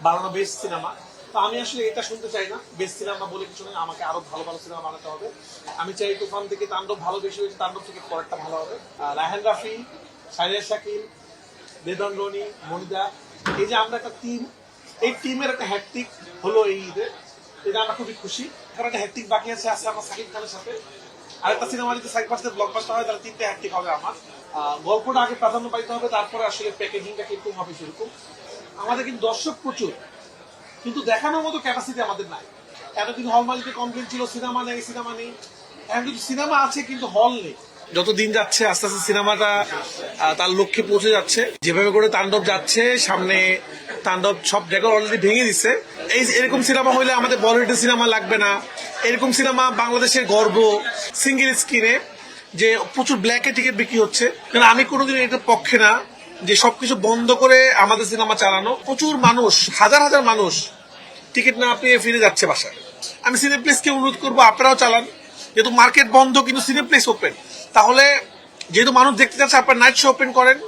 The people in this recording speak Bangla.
বানানো বেস্ট সিনেমা। তো আমি আসলে এটা শুনতে চাই না, বেস্ট সিনেমা বলে কিছু নেই, আমাকে আরো ভালো ভালো সিনেমা বানাতে হবে। আমি চাই তুফান থেকে তাণ্ডব ভালো বেশি হয়েছে, তাণ্ডব থেকে পরেরটা ভালো হবে। রায়হান রাফি, সাইরা শাকিল, বেদন রনি, মনিদা, এই যে আমরা একটা টিম, এই টিমের একটা হ্যাট্রিক হলো এই ঈদে, এটা আমরা খুবই খুশি। কারণ একটা হ্যাট্রিক বাকি আছে আমার সাকিব খানের সাথে। আরেকটা সিনেমা যদি সাকিব খানের ব্লকবাস্টার হয় তাহলে 3টে হ্যাট্রিক হবে আমার। গল্পটা আগে প্রাধান্য পাইতে হবে, তারপরে আসলে প্যাকেজিংটা কিরকম হবে সেরকম। আমাদের কিন্তু দর্শক প্রচুর, কিন্তু দেখানোর মতো ক্যাপাসিটি আমাদের নাই। এতদিন হল মালিকের কমপ্লেন ছিল সিনেমা নেই সিনেমা নেই, এখন কিন্তু সিনেমা আছে কিন্তু হল নেই। যত দিন যাচ্ছে আস্তে আস্তে সিনেমাটা তার লক্ষ্যে পৌঁছে যাচ্ছে। যেভাবে করে তাণ্ডব যাচ্ছে সামনে, তাণ্ডব সব রেকর্ড অলরেডি ভেঙে দিচ্ছে। এরকম সিনেমা হইলে আমাদের বলিউডের সিনেমা লাগবে না। এরকম সিনেমা বাংলাদেশের গর্ব। সিঙ্গেল স্ক্রিনে যে প্রচুর ব্ল্যাকে টিকিট বিক্রি হচ্ছে, কারণ আমি কোনোদিন এটার পক্ষে না যে সবকিছু বন্ধ করে আমাদের সিনেমা চালানো। প্রচুর মানুষ, হাজার হাজার মানুষ টিকিট না পেয়ে ফিরে যাচ্ছে বাসায়। আমি সিনেপ্লেক্সকে অনুরোধ করবো আপনারাও চালান, যেহেতু মার্কেট বন্ধ কিন্তু সিনেপ্লেক্স ওপেন। তাহলে যেহেতু মানুষ দেখতে যাচ্ছে, আপনার নাইট শো ওপেন করেন।